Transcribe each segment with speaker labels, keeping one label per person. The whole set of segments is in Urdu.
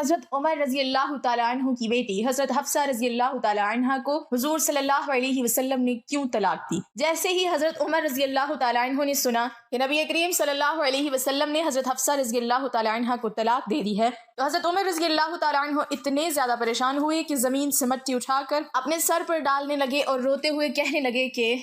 Speaker 1: حضرت عمر رضی اللہ تعالیٰ عنہ کی بیٹی حضرت حفصہ رضی اللہ تعالیٰ عنہ کو حضور صلی اللہ علیہ وسلم نے کیوں طلاق دی؟ جیسے ہی حضرت عمر رضی اللہ تعالیٰ عنہ نے سنا کہ نبی کریم صلی اللہ علیہ وسلم نے حضرت حفصہ رضی اللہ تعالیٰ عنہ کو طلاق دے دی ہے تو حضرت عمر رضی اللہ تعالیٰ عنہ اتنے زیادہ پریشان ہوئے کہ زمین سے مٹی اٹھا کر اپنے سر پر ڈالنے لگے اور روتے ہوئے کہنے لگے کہ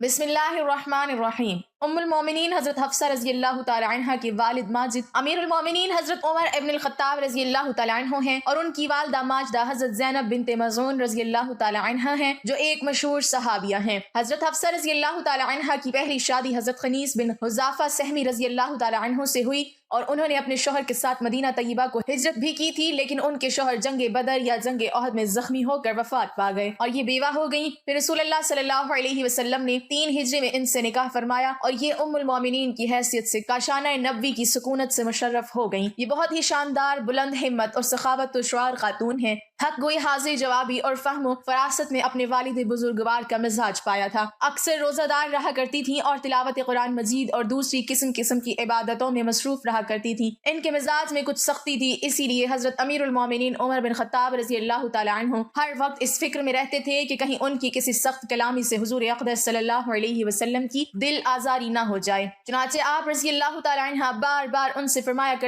Speaker 1: بسم اللہ الرحمن الرحیم۔ ام المومنین حضرت حفصہ رضی اللہ تعالی عنہ کے والد ماجد امیر المومنین حضرت عمر ابن الخطاب رضی اللہ تعالی عنہ ہیں، اور ان کی والدہ ماجدہ حضرت زینب بنت مظعون رضی اللہ تعالی عنہ ہیں جو ایک مشہور صحابیہ ہیں۔ حضرت حفصہ رضی اللہ تعالی عنہ کی پہلی شادی حضرت خنیس بن حذافہ سہمی رضی اللہ تعالی عنہ سے ہوئی، اور انہوں نے اپنے شوہر کے ساتھ مدینہ طیبہ کو ہجرت بھی کی تھی، لیکن ان کے شوہر جنگ بدر یا جنگ احد میں زخمی ہو کر وفات پا گئے اور یہ بیوہ ہو گئیں۔ پھر رسول اللہ صلی اللہ علیہ وسلم نے 3 ہجری میں ان سے نکاح فرمایا، اور یہ ام المومنین کی حیثیت سے کاشانہ نبوی کی سکونت سے مشرف ہو گئیں۔ یہ بہت ہی شاندار، بلند ہمت اور سخاوت و شعار خاتون ہیں۔ حق گوئی، حاضر جوابی اور فہم و فراست میں اپنے والد بزرگوار کا مزاج پایا تھا۔ اکثر روزہ دار رہا کرتی تھیں اور تلاوت قرآن مجید اور دوسری قسم کی عبادتوں میں مصروف رہا کرتی تھیں۔ ان کے مزاج میں کچھ سختی تھی، اسی لیے حضرت امیر المومنین عمر بن خطاب رضی اللہ تعالی عنہ ہر وقت اس فکر میں رہتے تھے کہ کہیں ان کی کسی سخت کلامی سے حضور اقدس صلی اللہ علیہ وسلم کی دل آزاری نہ ہو جائے۔ چنانچہ آپ رضی اللہ تعالی عنہ بار بار ان سے فرمایا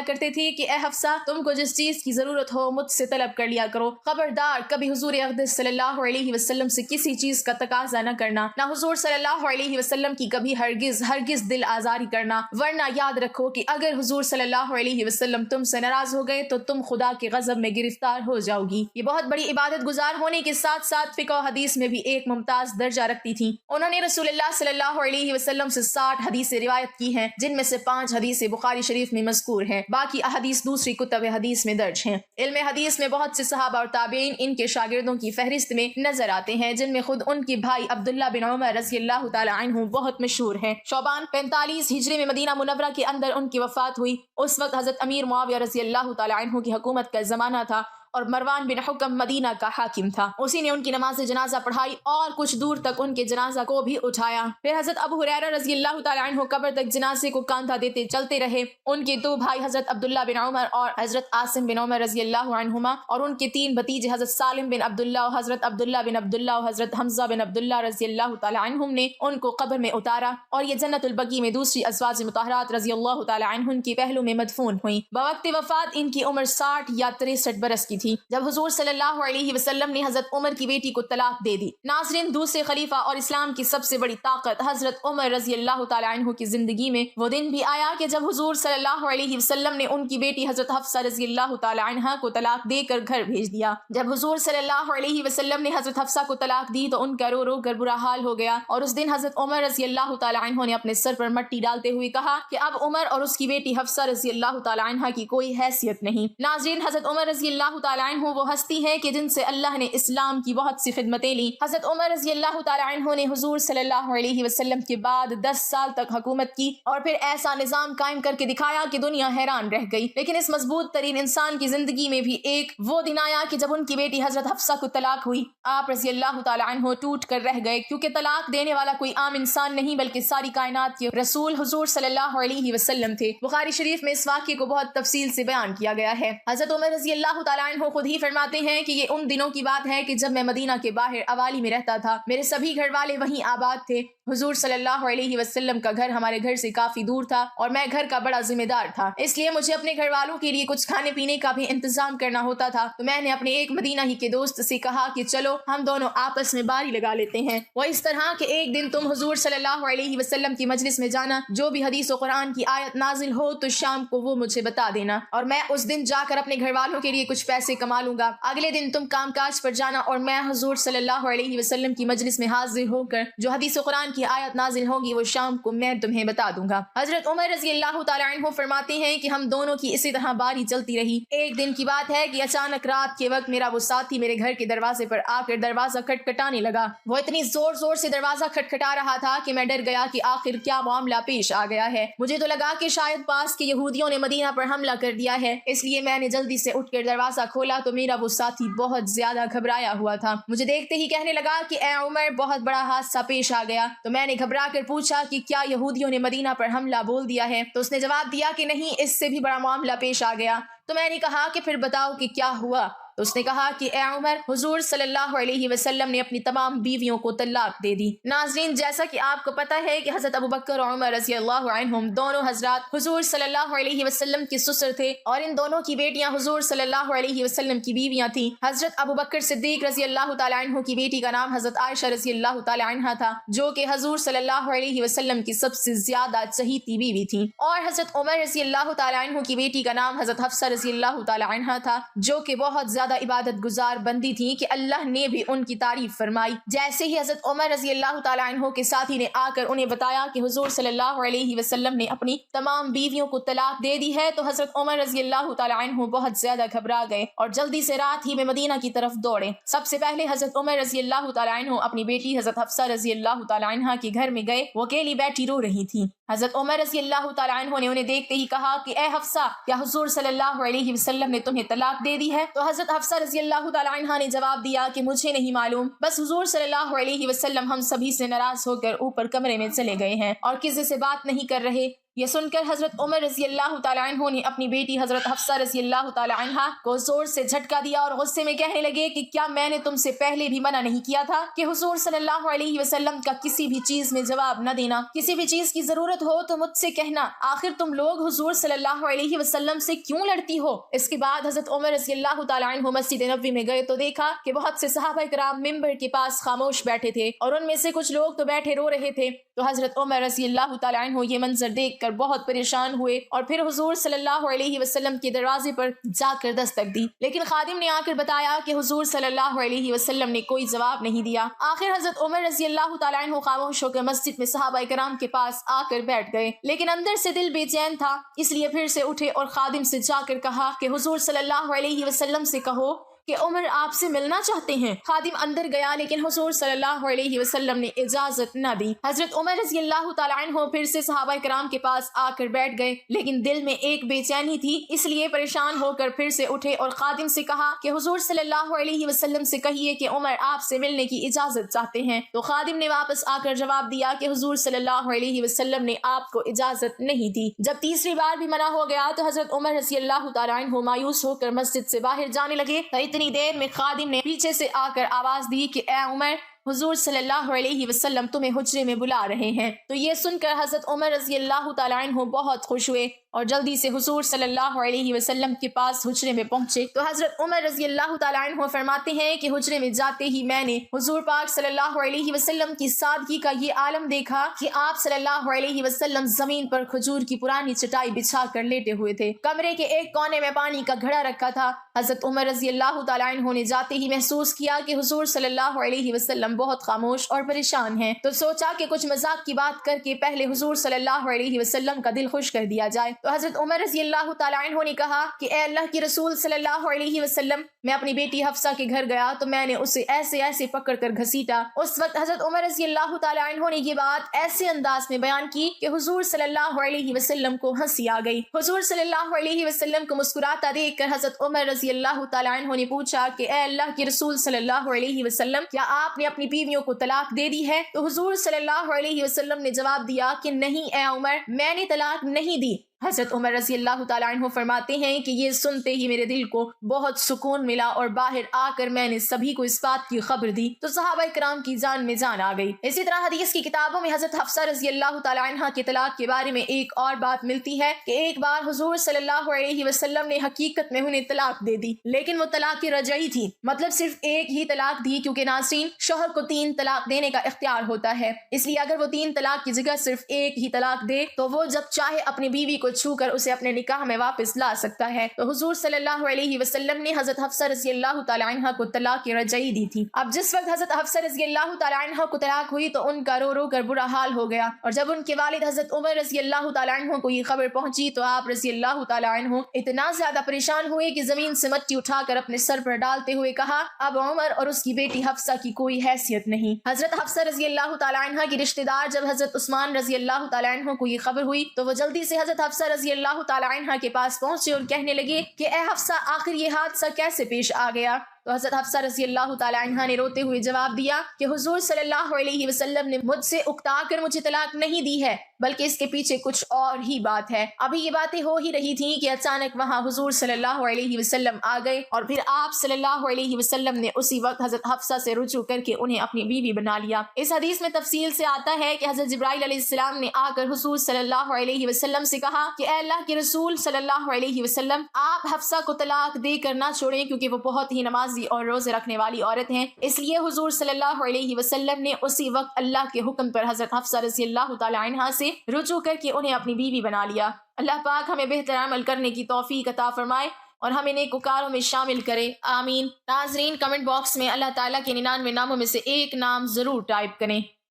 Speaker 1: کرتے تھے کہ اے حفصہ، تم کو جس چیز کی ضرورت ہو مجھ سے طلب کر لیا کرو، خبردار کبھی حضور اقدس صلی اللہ علیہ وسلم سے کسی چیز کا تقاضا نہ کرنا، نہ حضور صلی اللہ علیہ وسلم کی کبھی ہرگز دل آزاری کرنا، ورنہ یاد رکھو کہ اگر حضور صلی اللہ علیہ وسلم تم سے ناراض ہو گئے تو تم خدا کے غضب میں گرفتار ہو جاؤ گی۔ یہ بہت بڑی عبادت گزار ہونے کے ساتھ ساتھ فقہ و حدیث میں بھی ایک ممتاز درجہ رکھتی تھیں۔ انہوں نے رسول اللہ صلی اللہ علیہ وسلم سے 60 حدیثیں روایت کی ہیں، جن میں سے 5 حدیثیں بخاری شریف میں مذکور ہیں، باقی احادیث دوسری کتب حدیث میں درج ہیں۔ علم حدیث میں بہت سے صحابہ اور تابعین ان کے شاگردوں کی فہرست میں نظر آتے ہیں، جن میں خود ان کے بھائی عبداللہ بن عمر رضی اللہ تعالی عنہ بہت مشہور ہیں۔ شعبان 45 ہجری میں مدینہ منورہ کے اندر ان کی وفات ہوئی۔ اس وقت حضرت امیر معاویہ رضی اللہ تعالی عنہ کی حکومت کا زمانہ تھا، اور مروان بن حکم مدینہ کا حاکم تھا۔ اسی نے ان کی نماز جنازہ پڑھائی اور کچھ دور تک ان کے جنازہ کو بھی اٹھایا۔ پھر حضرت ابو ہریرہ رضی اللہ تعالی عنہ قبر تک جنازے کو کاندھا دیتے چلتے رہے۔ ان کے 2 بھائی حضرت عبداللہ بن عمر اور حضرت عاصم بن عمر رضی اللہ عنہما، اور ان کے 3 بھتیجے حضرت سالم بن عبداللہ اور حضرت عبداللہ بن عبداللہ اور حضرت حمزہ بن عبداللہ رضی اللہ تعالی عنہم نے ان کو قبر میں اتارا، اور یہ جنت البقیع میں دوسری ازواج مطہرات رضی اللہ تعالی عنہن کے پہلو میں مدفون ہوئیں۔ بوقت وفات ان کی عمر 60 یا 63 برس کی تھی جب حضور صلی اللہ علیہ وسلم نے حضرت عمر کی بیٹی کو طلاق دے دی۔ ناظرین، دوسرے خلیفہ اور اسلام کی سب سے بڑی طاقت حضرت عمر رضی اللہ تعالی عنہ کی زندگی میں وہ دن بھی آیا کہ جب حضور صلی اللہ علیہ وسلم نے ان کی بیٹی حضرت حفصہ رضی اللہ تعالی عنہ کو طلاق دے کر گھر بھیج دیا۔ جب حضور صلی اللہ علیہ وسلم نے حضرت حفصہ کو طلاق دی تو ان کا رو رو کر برا حال ہو گیا، اور اس دن حضرت عمر رضی اللہ تعالی عنہ نے اپنے سر پر مٹی ڈالتے ہوئے کہا کہ اب عمر اور اس کی بیٹی حفصہ رضی اللہ تعالی عنہ کی کوئی حیثیت نہیں۔ ناظرین، حضرت عمر رضی اللہ تعالی عنہ وہ ہستی ہے کہ جن سے اللہ نے اسلام کی بہت سی خدمتیں لی۔ حضرت عمر رضی اللہ تعالی عنہ نے حضور صلی اللہ علیہ وسلم کے بعد 10 سال تک حکومت کی، اور پھر ایسا نظام قائم کر کے دکھایا کہ دنیا حیران رہ گئی۔ لیکن اس مضبوط ترین انسان کی زندگی میں بھی ایک وہ دن آیا کہ جب ان کی بیٹی حضرت حفصہ کو طلاق ہوئی، آپ رضی اللہ تعالی عنہ ٹوٹ کر رہ گئے، کیونکہ طلاق دینے والا کوئی عام انسان نہیں بلکہ ساری کائنات کے رسول حضور صلی اللہ علیہ وسلم تھے۔ بخاری شریف میں اس واقعے کو بہت تفصیل سے بیان کیا گیا ہے۔ حضرت عمر رضی اللہ تعالی عنہ خود ہی فرماتے ہیں کہ یہ ان دنوں کی بات ہے کہ جب میں مدینہ کے باہر اوالی میں رہتا تھا، میرے سبھی گھر والے وہیں آباد تھے۔ حضور صلی اللہ علیہ وسلم کا گھر ہمارے گھر سے کافی دور تھا، اور میں گھر کا بڑا ذمہ دار تھا، اس لیے مجھے اپنے گھر والوں کے لیے کچھ کھانے پینے کا بھی انتظام کرنا ہوتا تھا۔ تو میں نے اپنے ایک مدینہ ہی کے دوست سے کہا کہ چلو ہم دونوں آپس میں باری لگا لیتے ہیں، وہ اس طرح کہ ایک دن تم حضور صلی اللہ علیہ وسلم کی مجلس میں جانا، جو بھی حدیث و قرآن کی آیت نازل ہو تو شام کو وہ مجھے بتا دینا، اور میں اس دن جا کر اپنے گھر والوں کے لیے کچھ پیسے کما لوں گا۔ اگلے دن تم کام کاج پر جانا، اور میں حضور صلی اللہ علیہ وسلم کی مجلس میں حاضر ہو کر جو حدیث و قرآن کی آیت نازل ہوگی وہ شام کو میں تمہیں بتا دوں گا۔ حضرت عمر رضی اللہ تعالی عنہ فرماتے ہیں کہ ہم دونوں کی اسی طرح باری چلتی رہی۔ ایک دن کی بات ہے کہ اچانک رات کے وقت میرا وہ ساتھی میرے گھر کے دروازے پر آ کر دروازہ کھٹکھٹانے لگا۔ وہ اتنی زور زور سے دروازہ کھٹکھٹا رہا تھا کہ میں ڈر گیا کہ آخر کیا معاملہ پیش آ گیا ہے۔ مجھے تو لگا کہ شاید پاس کے یہودیوں نے مدینہ پر حملہ کر دیا ہے، اس لیے میں نے جلدی سے اٹھ کر دروازہ کھولا تو میرا وہ ساتھی بہت زیادہ گھبرایا ہوا تھا۔ مجھے دیکھتے ہی کہنے لگا کہ اے عمر، بہت بڑا حادثہ پیش آ گیا۔ تو میں نے گھبرا کر پوچھا کہ کیا یہودیوں نے مدینہ پر حملہ بول دیا ہے؟ تو اس نے جواب دیا کہ نہیں، اس سے بھی بڑا معاملہ پیش آ گیا۔ تو میں نے کہا کہ پھر بتاؤ کہ کیا ہوا؟ تو اس نے کہا کہ اے عمر، حضور صلی اللہ علیہ وسلم نے اپنی تمام بیویوں کو طلاق دے دی۔ ناظرین، جیسا کہ آپ کو پتہ ہے کہ حضرت ابوبکر اور عمر رضی اللہ عنہم دونوں حضرات حضور صلی اللہ علیہ وسلم کے سسر تھے، اور ان دونوں کی بیٹیاں حضور صلی اللہ علیہ وسلم کی بیویاں تھیں۔ حضرت ابوبکر صدیق رضی اللہ تعالی عنہ کی بیٹی کا نام حضرت عائشہ رضی اللہ تعالی عنہا تھا، جو کہ حضور صلی اللہ علیہ وسلم کی سب سے زیادہ چہیتی بیوی تھیں، اور حضرت عمر رضی اللہ تعالی عنہ کی بیٹی کا نام حضرت حفصہ رضی اللہ تعالی عنہا تھا، جو کہ بہت زیادہ عبادت گزار بندی تھی کہ اللہ نے بھی ان کی تعریف فرمائی۔ جیسے ہی حضرت عمر رضی اللہ تعالی عنہ کے ساتھی نے آ کر انہیں بتایا کہ حضور صلی اللہ علیہ وسلم نے اپنی تمام بیویوں کو طلاق دے دی ہے، تو حضرت عمر رضی اللہ تعالی عنہ بہت زیادہ گھبرا گئے اور جلدی سے رات ہی میں مدینہ کی طرف دوڑے۔ سب سے پہلے حضرت عمر رضی اللہ تعالی عنہ اپنی بیٹی حضرت حفصہ رضی اللہ تعالی عنہا کے گھر میں گئے۔ وہ اکیلی بیٹھی رو رہی تھی۔ حضرت عمر رضی اللہ تعالی عنہ نے انہیں دیکھتے ہی کہا کہ اے حفصہ، کیا حضور صلی اللہ علیہ وسلم نے تمہیں طلاق دے دی ہے؟ تو حضرت حفصہ رضی اللہ تعالی عنہا نے جواب دیا کہ مجھے نہیں معلوم، بس حضور صلی اللہ علیہ وسلم ہم سبھی سے ناراض ہو کر اوپر کمرے میں چلے گئے ہیں اور کسی سے بات نہیں کر رہے۔ یہ سن کر حضرت عمر رضی اللہ تعالی عنہ نے اپنی بیٹی حضرت حفصہ رضی اللہ تعالی عنہا کو زور سے جھٹکا دیا اور غصے میں کہنے لگے کہ کیا میں نے تم سے پہلے بھی منع نہیں کیا تھا کہ حضور صلی اللہ علیہ وسلم کا کسی بھی چیز میں جواب نہ دینا؟ کسی بھی چیز کی ضرورت ہو تو مجھ سے کہنا، آخر تم لوگ حضور صلی اللہ علیہ وسلم سے کیوں لڑتی ہو؟ اس کے بعد حضرت عمر رضی اللہ تعالی عنہ مسجد نبوی میں گئے تو دیکھا کہ بہت سے صحابہ کرام ممبر کے پاس خاموش بیٹھے تھے، اور ان میں سے کچھ لوگ تو بیٹھے رو رہے تھے۔ تو حضرت عمر رضی اللہ تعالی عنہ یہ منظر دیکھ کر بہت پریشان ہوئے اور پھر حضور صلی اللہ علیہ وسلم کے دروازے پر جا کر دستک دی، لیکن خادم نے آ کر بتایا کہ حضور صلی اللہ علیہ وسلم نے کوئی جواب نہیں دیا۔ آخر حضرت عمر رضی اللہ تعالی عنہ خاموش ہو کر مسجد میں صحابہ کرام کے پاس آ کر بیٹھ گئے، لیکن اندر سے دل بے چین تھا، اس لیے پھر سے اٹھے اور خادم سے جا کر کہا کہ حضور صلی اللہ علیہ وسلم سے کہو کہ عمر آپ سے ملنا چاہتے ہیں۔ خادم اندر گیا، لیکن حضور صلی اللہ علیہ وسلم نے اجازت نہ دی۔ حضرت عمر رضی اللہ تعالی عنہ پھر سے صحابہ کرام کے پاس آ کر بیٹھ گئے، لیکن دل میں ایک بے چینی تھی، اس لیے پریشان ہو کر پھر سے اٹھے اور خادم سے کہا کہ حضور صلی اللہ علیہ وسلم سے کہیے کہ عمر آپ سے ملنے کی اجازت چاہتے ہیں۔ تو خادم نے واپس آ کر جواب دیا کہ حضور صلی اللہ علیہ وسلم نے آپ کو اجازت نہیں دی۔ جب تیسری بار بھی منع ہو گیا تو حضرت عمر رضی اللہ تعالی عنہ مایوس ہو کر مسجد سے باہر جانے لگے۔ اتنی دیر میں خادم نے پیچھے سے آ کر آواز دی کہ اے عمر، حضور صلی اللہ علیہ وسلم تمہیں حجرے میں بلا رہے ہیں۔ تو یہ سن کر حضرت عمر رضی اللہ تعالی عنہ بہت خوش ہوئے اور جلدی سے حضور صلی اللہ علیہ وسلم کے پاس حجرے میں پہنچے۔ تو حضرت عمر رضی اللہ تعالی عنہ فرماتے ہیں کہ حجرے میں جاتے ہی میں نے حضور پاک صلی اللہ علیہ وسلم کی سادگی کا یہ عالم دیکھا کہ آپ صلی اللہ علیہ وسلم زمین پر کھجور کی پرانی چٹائی بچھا کر لیٹے ہوئے تھے۔ کمرے کے ایک کونے میں پانی کا گھڑا رکھا تھا۔ حضرت عمر رضی اللہ تعالی عنہ نے جاتے ہی محسوس کیا کہ حضور صلی اللہ علیہ وسلم بہت خاموش اور پریشان ہیں، تو سوچا کہ کچھ مذاق کی بات کر کے پہلے حضور صلی اللہ علیہ وسلم کا دل خوش کر دیا جائے۔ تو حضرت عمر رضی اللہ تعالی عنہ نے کہا کہ اے اللہ کے رسول صلی اللہ علیہ وسلم، میں اپنی بیٹی حفصہ کے گھر گیا تو میں نے اسے ایسے ایسے پکڑ کر گھسیٹا۔ اس وقت حضرت عمر رضی اللہ تعالی عنہ نے یہ بات ایسے انداز میں بیان کی کہ حضور صلی اللہ علیہ وسلم کو ہنسی آ گئی۔ حضور صلی اللہ علیہ وسلم کو مسکراتا دیکھ کر حضرت عمر رضی اللہ تعالی عنہ نے پوچھا کہ اے اللہ کے رسول صلی اللہ علیہ وسلم، کیا آپ نے اپنی بیویوں کو طلاق دے دی ہے؟ تو حضور صلی اللہ علیہ وسلم نے جواب دیا کہ نہیں اے عمر، میں نے طلاق نہیں دی۔ حضرت عمر رضی اللہ تعالی عنہ فرماتے ہیں کہ یہ سنتے ہی میرے دل کو بہت سکون ملا اور باہر آ کر میں نے سبھی کو اس بات کی خبر دی تو صحابہ کرام کی جان میں جان آ گئی۔ اسی طرح حدیث کی کتابوں میں حضرت حفصہ رضی اللہ تعالی عنہ کے طلاق کے بارے میں ایک اور بات ملتی ہے کہ ایک بار حضور صلی اللہ علیہ وسلم نے حقیقت میں انہیں طلاق دے دی، لیکن وہ طلاق رجعی تھی، مطلب صرف ایک ہی طلاق دی، کیونکہ ناظرین شوہر کو 3 طلاق دینے کا اختیار ہوتا ہے، اس لیے اگر وہ 3 طلاق کی جگہ صرف ایک ہی طلاق دے تو وہ جب چاہے اپنی بیوی کو چھو کر اسے اپنے نکاح میں واپس لا سکتا ہے۔ تو حضور صلی اللہ علیہ وسلم نے حضرت حفصہ رضی اللہ تعالی عنہ کو طلاق رجعی دی تھی۔ اب جس وقت حضرت حفصہ رضی اللہ تعالی عنہ کو طلاق ہوئی تو ان کا رو رو کر برا حال ہو گیا، اور جب ان کے والد حضرت عمر رضی اللہ تعالی عنہ کو یہ خبر پہنچی تو آپ رضی اللہ تعالی عنہ اتنا زیادہ پریشان ہوئے کہ زمین سے مٹی اٹھا کر اپنے سر پر ڈالتے ہوئے کہا اب عمر اور اس کی بیٹی حفصہ کی کوئی حیثیت نہیں۔ حضرت حفصہ رضی اللہ تعالی عنہ کی رشتہ دار جب حضرت عثمان رضی اللہ تعالی عنہ کو یہ خبر ہوئی تو وہ جلدی سے حضرت حفصہ رضی اللہ تعالی عنہ کے پاس پہنچے اور کہنے لگے کہ اے حفصہ، آخر یہ حادثہ کیسے پیش آ گیا؟ تو حضرت حفصہ رضی اللہ تعالی عنہا نے روتے ہوئے جواب دیا کہ حضور صلی اللہ علیہ وسلم نے مجھ سے اکتا کر مجھے طلاق نہیں دی ہے، بلکہ اس کے پیچھے کچھ اور ہی بات ہے۔ ابھی یہ باتیں ہو ہی رہی تھیں کہ اچانک وہاں حضور صلی اللہ علیہ وسلم آ گئے، اور پھر آپ صلی اللہ علیہ وسلم نے اسی وقت حضرت حفصہ سے رجوع کر کے انہیں اپنی بیوی بنا لیا۔ اس حدیث میں تفصیل سے آتا ہے کہ حضرت جبرائیل علیہ السلام نے آ کر حضور صلی اللہ علیہ وسلم سے کہا کہ اے اللہ کے رسول صلی اللہ علیہ وسلم، آپ حفصہ کو طلاق دے کر نہ چھوڑیں، کیونکہ وہ بہت ہی نمازی اور روزے رکھنے والی عورت ہیں۔ اس لیے حضور صلی اللہ علیہ وسلم نے اسی وقت اللہ کے حکم پر حضرت حفصہ رضی اللہ تعالی عنہا سے رجوع کر کے انہیں اپنی بیوی بنا لیا۔ اللہ پاک ہمیں بہتر عمل کرنے کی توفیق عطا فرمائے اور ہمیں نیکوکاروں میں شامل کرے، آمین۔ ناظرین، کمنٹ باکس میں اللہ تعالیٰ کے 99 ناموں میں سے ایک نام ضرور ٹائپ کریں۔